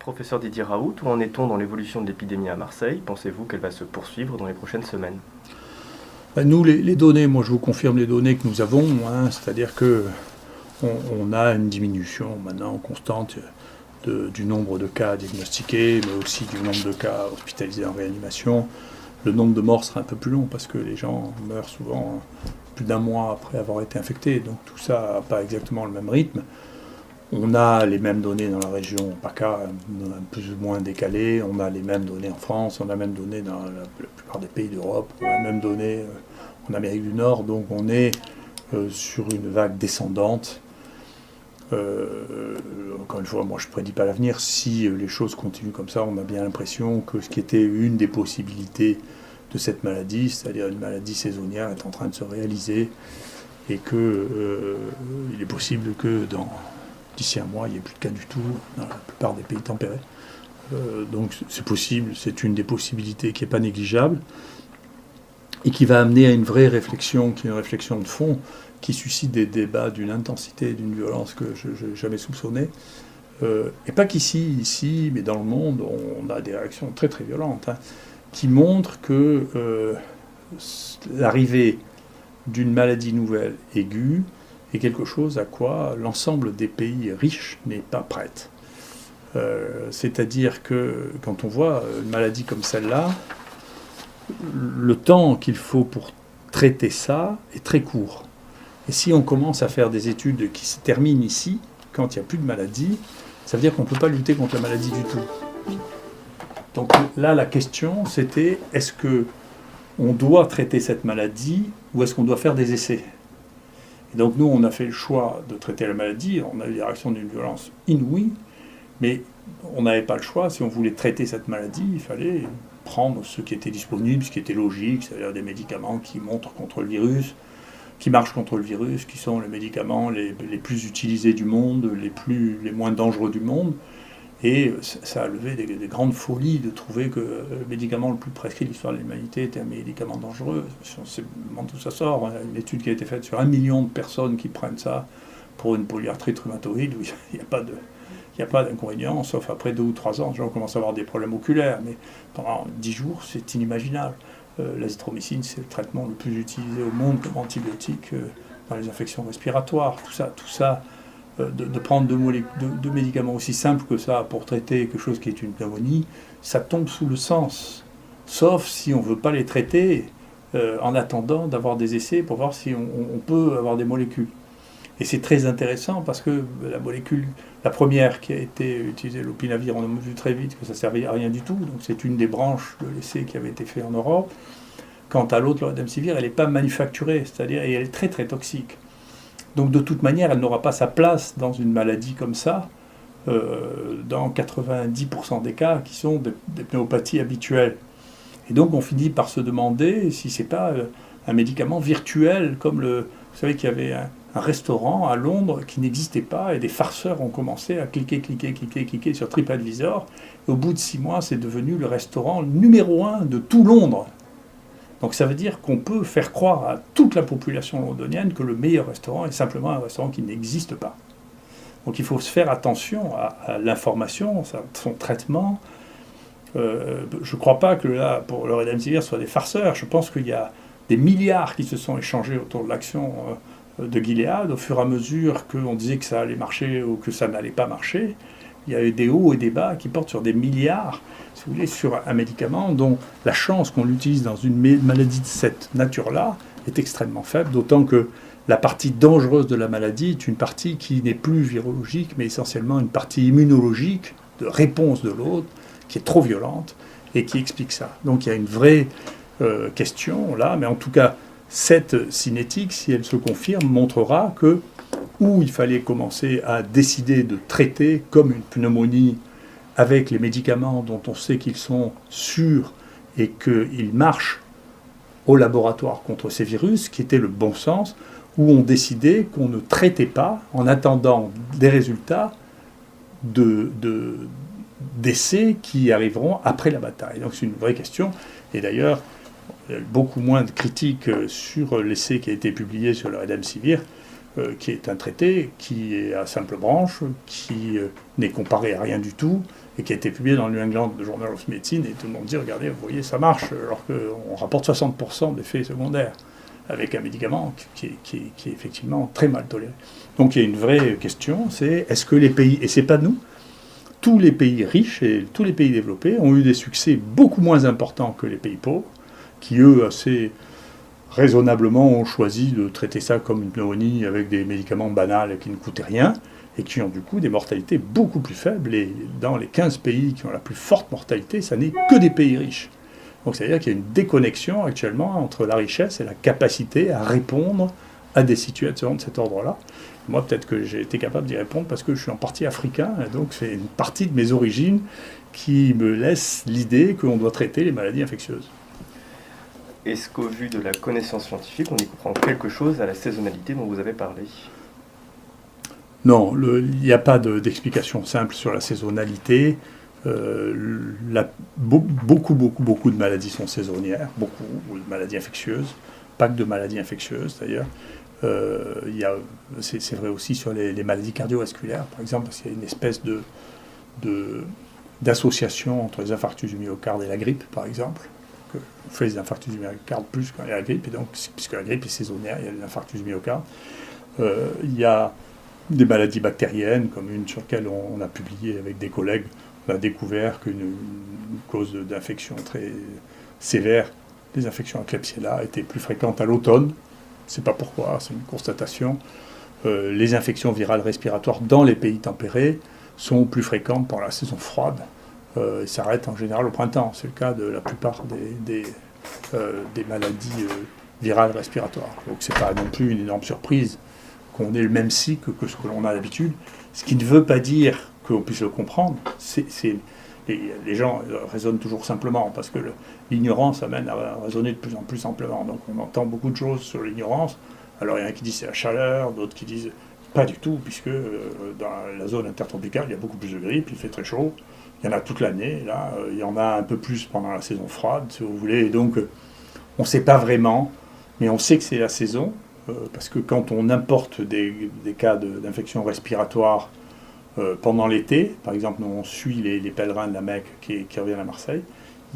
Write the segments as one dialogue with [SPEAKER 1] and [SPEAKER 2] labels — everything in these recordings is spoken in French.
[SPEAKER 1] Professeur Didier Raoult, où en est-on dans l'évolution de l'épidémie à Marseille? Pensez-vous qu'elle va se poursuivre dans les prochaines semaines?
[SPEAKER 2] Nous, les données, moi je vous confirme les données que nous avons, c'est-à-dire que on a une diminution maintenant constante du nombre de cas diagnostiqués, mais aussi du nombre de cas hospitalisés en réanimation. Le nombre de morts sera un peu plus long parce que les gens meurent souvent plus d'un mois après avoir été infectés, donc tout ça n'a pas exactement le même rythme. On a les mêmes données dans la région PACA, plus ou moins décalées. On a les mêmes données en France, on a les mêmes données dans la plupart des pays d'Europe, on a les mêmes données en Amérique du Nord. Donc on est sur une vague descendante. Encore une fois, moi je ne prédis pas l'avenir. Si les choses continuent comme ça, on a bien l'impression que ce qui était une des possibilités de cette maladie, c'est-à-dire une maladie saisonnière, est en train de se réaliser et qu'il est possible que d'ici un mois, il n'y ait plus de cas du tout dans la plupart des pays tempérés. Donc c'est possible, c'est une des possibilités qui n'est pas négligeable et qui va amener à une vraie réflexion, qui est une réflexion de fond, qui suscite des débats d'une intensité et d'une violence que je n'ai jamais soupçonné. Et pas qu'ici, mais dans le monde, on a des réactions très très violentes, qui montrent que l'arrivée d'une maladie nouvelle aiguë est quelque chose à quoi l'ensemble des pays riches n'est pas prête. C'est-à-dire que quand on voit une maladie comme celle-là, le temps qu'il faut pour traiter ça est très court. Et si on commence à faire des études qui se terminent ici, quand il n'y a plus de maladie, ça veut dire qu'on ne peut pas lutter contre la maladie du tout. Donc là, la question, c'était, est-ce qu'on doit traiter cette maladie ou est-ce qu'on doit faire des essais ? Et donc nous, on a fait le choix de traiter la maladie, on a eu des réactions d'une violence inouïe, mais on n'avait pas le choix. Si on voulait traiter cette maladie, il fallait prendre ce qui était disponible, ce qui était logique, c'est-à-dire des médicaments qui montrent contre le virus, qui marchent contre le virus, qui sont les médicaments les plus utilisés du monde, les moins dangereux du monde. Et ça a levé des grandes folies de trouver que le médicament le plus prescrit de l'histoire de l'humanité était un médicament dangereux. On sait d'où ça sort. On a une étude qui a été faite sur 1 million de personnes qui prennent ça pour une polyarthrite rhumatoïde où il n'y a pas d'inconvénient, sauf après 2 ou 3 ans, les gens commencent à avoir des problèmes oculaires. Mais pendant 10 jours, c'est inimaginable. L'azithromycine, c'est le traitement le plus utilisé au monde comme antibiotique dans les infections respiratoires. Tout ça. De prendre deux médicaments aussi simples que ça pour traiter quelque chose qui est une pneumonie, ça tombe sous le sens. Sauf si on ne veut pas les traiter en attendant d'avoir des essais pour voir si on peut avoir des molécules. Et c'est très intéressant parce que la première qui a été utilisée, l'opinavir, on a vu très vite que ça ne servait à rien du tout. Donc c'est une des branches de l'essai qui avait été fait en Europe. Quant à l'autre, le remdesivir, elle n'est pas manufacturée, c'est-à-dire et elle est très très toxique. Donc de toute manière, elle n'aura pas sa place dans une maladie comme ça, dans 90% des cas qui sont des pnéumopathies habituelles. Et donc on finit par se demander si ce n'est pas un médicament virtuel, comme vous savez qu'il y avait un restaurant à Londres qui n'existait pas, et des farceurs ont commencé à cliquer sur TripAdvisor. Et au bout de 6 mois, c'est devenu le restaurant numéro 1 de tout Londres. Donc ça veut dire qu'on peut faire croire à toute la population londonienne que le meilleur restaurant est simplement un restaurant qui n'existe pas. Donc il faut se faire attention à l'information, son traitement. Je ne crois pas que là, pour le remdesivir, ce soit des farceurs. Je pense qu'il y a des milliards qui se sont échangés autour de l'action de Gilead au fur et à mesure qu'on disait que ça allait marcher ou que ça n'allait pas marcher. Il y a eu des hauts et des bas qui portent sur des milliards, si vous voulez, sur un médicament dont la chance qu'on l'utilise dans une maladie de cette nature-là est extrêmement faible, d'autant que la partie dangereuse de la maladie est une partie qui n'est plus virologique, mais essentiellement une partie immunologique, de réponse de l'autre, qui est trop violente et qui explique ça. Donc il y a une vraie question là, mais en tout cas, cette cinétique, si elle se confirme, montrera que où il fallait commencer à décider de traiter comme une pneumonie avec les médicaments dont on sait qu'ils sont sûrs et qu'ils marchent au laboratoire contre ces virus, qui était le bon sens, où on décidait qu'on ne traitait pas en attendant des résultats d'essais qui arriveront après la bataille. Donc c'est une vraie question. Et d'ailleurs, il y a eu beaucoup moins de critiques sur l'essai qui a été publié sur le remdesivir qui est un traité qui est à simple branche, qui n'est comparé à rien du tout, et qui a été publié dans le New England Journal of Medicine, et tout le monde dit, regardez, vous voyez, ça marche, alors qu'on rapporte 60% d'effets secondaires avec un médicament qui est effectivement très mal toléré. Donc il y a une vraie question, c'est est-ce que les pays, et c'est pas nous, tous les pays riches et tous les pays développés ont eu des succès beaucoup moins importants que les pays pauvres, qui eux, assez raisonnablement, ont choisi de traiter ça comme une pneumonie avec des médicaments banals qui ne coûtaient rien, et qui ont du coup des mortalités beaucoup plus faibles. Et dans les 15 pays qui ont la plus forte mortalité, ça n'est que des pays riches. Donc c'est-à-dire qu'il y a une déconnexion actuellement entre la richesse et la capacité à répondre à des situations de cet ordre-là. Moi, peut-être que j'ai été capable d'y répondre parce que je suis en partie africain, et donc c'est une partie de mes origines qui me laisse l'idée qu'on doit traiter les maladies infectieuses.
[SPEAKER 1] Est-ce qu'au vu de la connaissance scientifique, on y comprend quelque chose à la saisonnalité dont vous avez parlé ?
[SPEAKER 2] Non, il n'y a pas d'explication simple sur la saisonnalité. Beaucoup de maladies sont saisonnières, beaucoup de maladies infectieuses, pas que de maladies infectieuses d'ailleurs. C'est vrai aussi sur les maladies cardiovasculaires, par exemple, parce qu'il y a une espèce d'association entre les infarctus du myocarde et la grippe, par exemple. On fait les infarctus du myocarde plus quand il y a la grippe, et donc, puisque la grippe est saisonnière, il y a les infarctus du myocarde. Il y a des maladies bactériennes, comme une sur laquelle on a publié avec des collègues. On a découvert qu'une cause d'infection très sévère, les infections à Klebsiella, étaient plus fréquentes à l'automne. Je ne sais pas pourquoi, c'est une constatation. Les infections virales respiratoires dans les pays tempérés sont plus fréquentes pendant la saison froide. Ils s'arrêtent en général au printemps. C'est le cas de la plupart des maladies virales respiratoires. Donc ce n'est pas non plus une énorme surprise qu'on ait le même cycle que ce que l'on a d'habitude. Ce qui ne veut pas dire qu'on puisse le comprendre. Les gens raisonnent toujours simplement, parce que l'ignorance amène à raisonner de plus en plus simplement. Donc on entend beaucoup de choses sur l'ignorance. Alors il y en a qui disent c'est la chaleur, d'autres qui disent pas du tout, puisque dans la zone intertropicale, il y a beaucoup plus de grippe, il fait très chaud. Il y en a toute l'année, là, il y en a un peu plus pendant la saison froide, si vous voulez. Et donc on ne sait pas vraiment, mais on sait que c'est la saison, parce que quand on importe des cas d'infection respiratoire pendant l'été, par exemple, nous on suit les pèlerins de la Mecque qui reviennent à Marseille,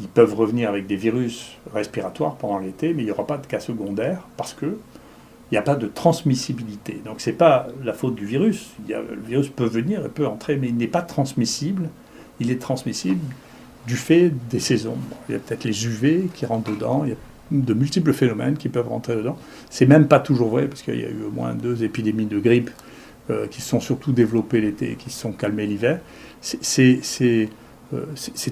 [SPEAKER 2] ils peuvent revenir avec des virus respiratoires pendant l'été, mais il n'y aura pas de cas secondaires parce qu'il n'y a pas de transmissibilité. Donc ce n'est pas la faute du virus. Le virus peut venir et peut entrer, mais il n'est pas transmissible. Il est transmissible du fait des saisons. Bon, il y a peut-être les UV qui rentrent dedans, il y a de multiples phénomènes qui peuvent rentrer dedans. C'est même pas toujours vrai, parce qu'il y a eu au moins 2 épidémies de grippe qui se sont surtout développées l'été et qui se sont calmées l'hiver. C'est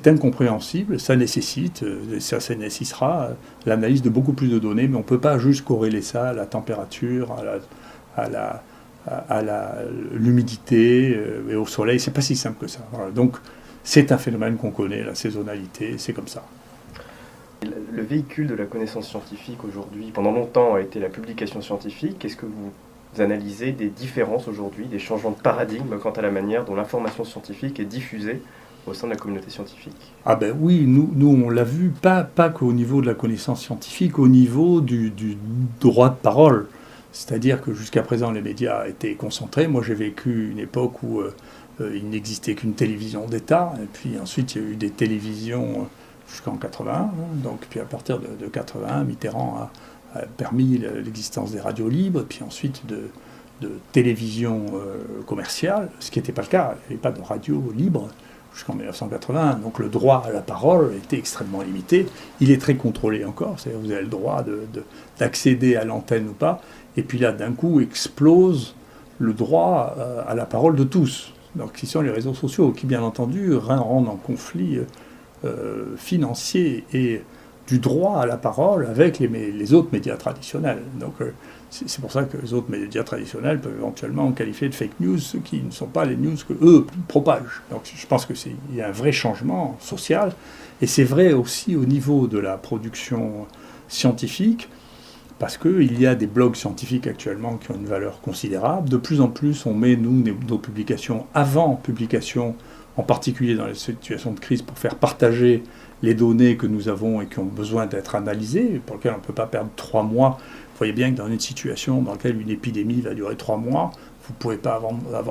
[SPEAKER 2] incompréhensible, ça nécessitera l'analyse de beaucoup plus de données, mais on ne peut pas juste corréler ça à la température, à l'humidité et au soleil. C'est pas si simple que ça. Voilà. Donc c'est un phénomène qu'on connaît, la saisonnalité, c'est comme ça.
[SPEAKER 1] Le véhicule de la connaissance scientifique aujourd'hui, pendant longtemps, a été la publication scientifique. Est-ce que vous analysez des différences aujourd'hui, des changements de paradigme quant à la manière dont l'information scientifique est diffusée au sein de la communauté scientifique ?
[SPEAKER 2] Ah ben oui, nous on l'a vu, pas qu'au niveau de la connaissance scientifique, au niveau du droit de parole. C'est-à-dire que jusqu'à présent, les médias étaient concentrés. Moi, j'ai vécu une époque où il n'existait qu'une télévision d'État, et puis ensuite, il y a eu des télévisions jusqu'en 81. Donc, puis à partir de 81, Mitterrand a permis l'existence des radios libres, puis ensuite de télévision commerciale, ce qui n'était pas le cas. Il n'y avait pas de radio libre jusqu'en 1980. Donc le droit à la parole était extrêmement limité. Il est très contrôlé encore, c'est-à-dire vous avez le droit d'accéder à l'antenne ou pas. Et puis là, d'un coup, explose le droit à la parole de tous. Donc, qui sont les réseaux sociaux, qui, bien entendu, rendent en conflit financier et du droit à la parole avec les autres médias traditionnels. Donc, c'est pour ça que les autres médias traditionnels peuvent éventuellement qualifier de fake news ceux qui ne sont pas les news qu'eux propagent. Donc, je pense qu'il y a un vrai changement social. Et c'est vrai aussi au niveau de la production scientifique, parce qu'il y a des blogs scientifiques actuellement qui ont une valeur considérable. De plus en plus, on met, nous, nos publications avant publication, en particulier dans les situations de crise, pour faire partager les données que nous avons et qui ont besoin d'être analysées, pour lesquelles on ne peut pas perdre 3 mois. Il voyez bien que dans une situation dans laquelle une épidémie va durer 3 mois, vous ne pouvez pas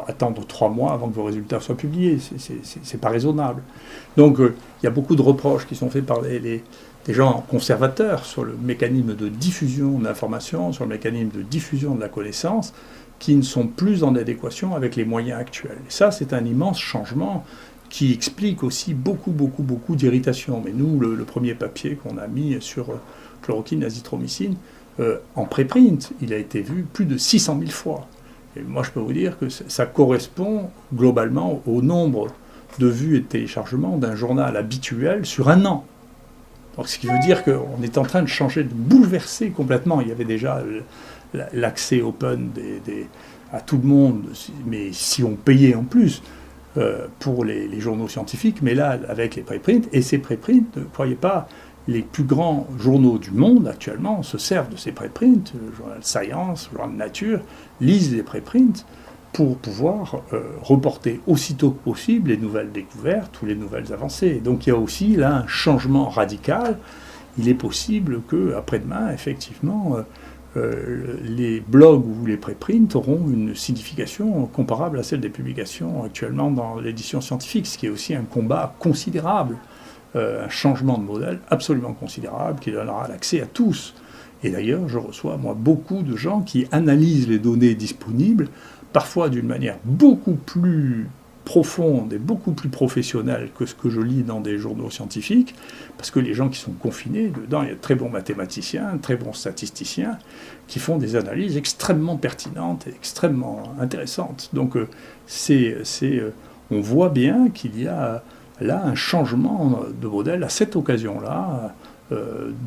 [SPEAKER 2] attendre 3 mois avant que vos résultats soient publiés. C'est pas raisonnable. Donc, il y a beaucoup de reproches qui sont faits par des gens conservateurs sur le mécanisme de diffusion de l'information, sur le mécanisme de diffusion de la connaissance, qui ne sont plus en adéquation avec les moyens actuels. Et ça, c'est un immense changement qui explique aussi beaucoup d'irritation. Mais nous, le premier papier qu'on a mis sur chloroquine, azithromycine, en préprint, il a été vu plus de 600 000 fois. Et moi, je peux vous dire que ça correspond globalement au nombre de vues et de téléchargements d'un journal habituel sur un an. Donc, ce qui veut dire qu'on est en train de changer, de bouleverser complètement. Il y avait déjà l'accès open à tout le monde, mais si on payait en plus pour les journaux scientifiques, mais là, avec les préprints, et ces préprints, ne croyez pas, les plus grands journaux du monde actuellement se servent de ces préprints, le journal Science, le journal Nature, lisent les préprints pour pouvoir reporter aussitôt que possible les nouvelles découvertes ou les nouvelles avancées. Donc il y a aussi là un changement radical. Il est possible qu'après-demain, effectivement, les blogs ou les préprints auront une signification comparable à celle des publications actuellement dans l'édition scientifique, ce qui est aussi un combat considérable. Un changement de modèle absolument considérable qui donnera l'accès à tous. Et d'ailleurs, je reçois, moi, beaucoup de gens qui analysent les données disponibles, parfois d'une manière beaucoup plus profonde et beaucoup plus professionnelle que ce que je lis dans des journaux scientifiques, parce que les gens qui sont confinés, dedans, il y a de très bons mathématiciens, de très bons statisticiens, qui font des analyses extrêmement pertinentes et extrêmement intéressantes. Donc, on voit bien qu'il y a là un changement de modèle à cette occasion-là,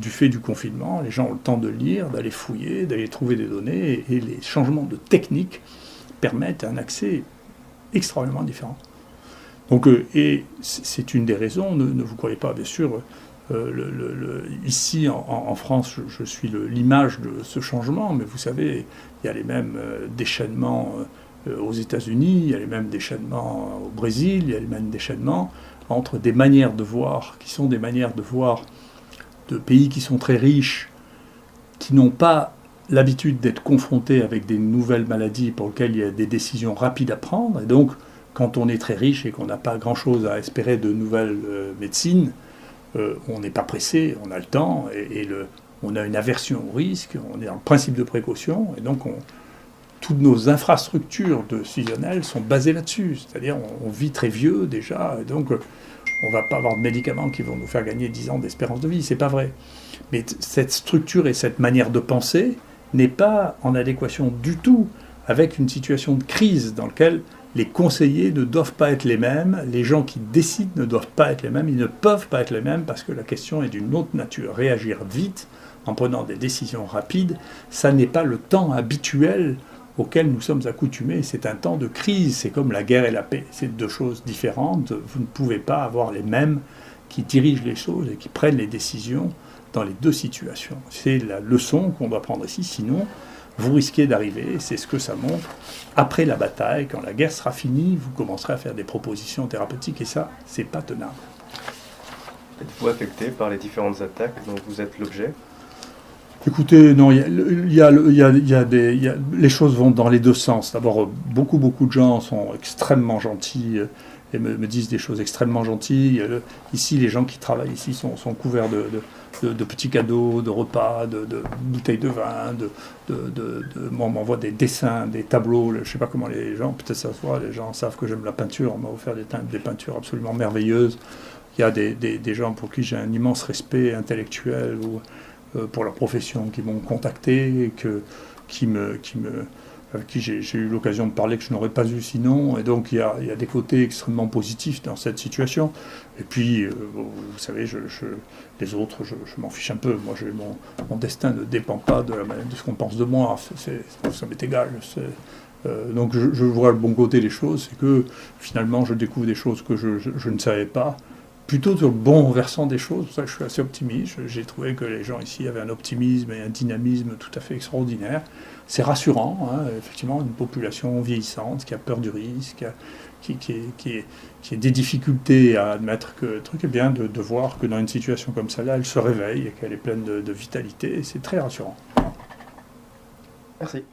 [SPEAKER 2] du fait du confinement. Les gens ont le temps de lire, d'aller fouiller, d'aller trouver des données, et les changements de technique permettent un accès extrêmement différent. Donc, et c'est une des raisons, ne vous croyez pas, bien sûr, ici en France, je suis l'image de ce changement, mais vous savez, il y a les mêmes déchaînements aux États-Unis, il y a les mêmes déchaînements au Brésil, il y a les mêmes déchaînements entre des manières de voir, qui sont des manières de voir de pays qui sont très riches, qui n'ont pas l'habitude d'être confrontés avec des nouvelles maladies pour lesquelles il y a des décisions rapides à prendre. Et donc, quand on est très riche et qu'on n'a pas grand-chose à espérer de nouvelles médecines, on n'est pas pressé, on a le temps, on a une aversion au risque, on est dans le principe de précaution, et donc toutes nos infrastructures décisionnelles sont basées là-dessus. C'est-à-dire, on vit très vieux déjà, et donc on ne va pas avoir de médicaments qui vont nous faire gagner 10 ans d'espérance de vie, c'est pas vrai. Mais cette structure et cette manière de penser n'est pas en adéquation du tout avec une situation de crise dans laquelle les conseillers ne doivent pas être les mêmes, les gens qui décident ne doivent pas être les mêmes, ils ne peuvent pas être les mêmes parce que la question est d'une autre nature. Réagir vite en prenant des décisions rapides, ça n'est pas le temps habituel auquel nous sommes accoutumés. C'est un temps de crise, c'est comme la guerre et la paix. C'est deux choses différentes. Vous ne pouvez pas avoir les mêmes qui dirigent les choses et qui prennent les décisions dans les deux situations. C'est la leçon qu'on doit prendre ici, sinon vous risquez d'arriver, c'est ce que ça montre, après la bataille, quand la guerre sera finie, vous commencerez à faire des propositions thérapeutiques et ça, c'est pas tenable.
[SPEAKER 1] Êtes-vous affecté par les différentes attaques dont vous êtes l'objet ?
[SPEAKER 2] Écoutez, non, les choses vont dans les deux sens. D'abord, beaucoup de gens sont extrêmement gentils et me disent des choses extrêmement gentilles. Ici, les gens qui travaillent ici sont couverts de petits cadeaux, de repas, de bouteilles de vin, on m'envoie des dessins, des tableaux, je ne sais pas comment les gens, peut-être ça se voit, les gens savent que j'aime la peinture, on m'a offert des peintures absolument merveilleuses. Il y a des gens pour qui j'ai un immense respect intellectuel ou pour la profession qui m'ont contacté, avec qui j'ai eu l'occasion de parler que je n'aurais pas eu sinon. Et donc il y a des côtés extrêmement positifs dans cette situation. Et puis, vous savez, les autres, je m'en fiche un peu. Moi, mon destin ne dépend pas de ce qu'on pense de moi. Ça m'est égal. Donc je vois le bon côté des choses, c'est que finalement je découvre des choses que je ne savais pas. Plutôt sur le bon versant des choses, c'est pour ça que je suis assez optimiste. J'ai trouvé que les gens ici avaient un optimisme et un dynamisme tout à fait extraordinaire. C'est rassurant, hein, effectivement, une population vieillissante qui a peur du risque, qui a des difficultés à admettre que le truc est bien de voir que dans une situation comme celle-là, elle se réveille et qu'elle est pleine de vitalité, et c'est très rassurant.
[SPEAKER 1] Merci.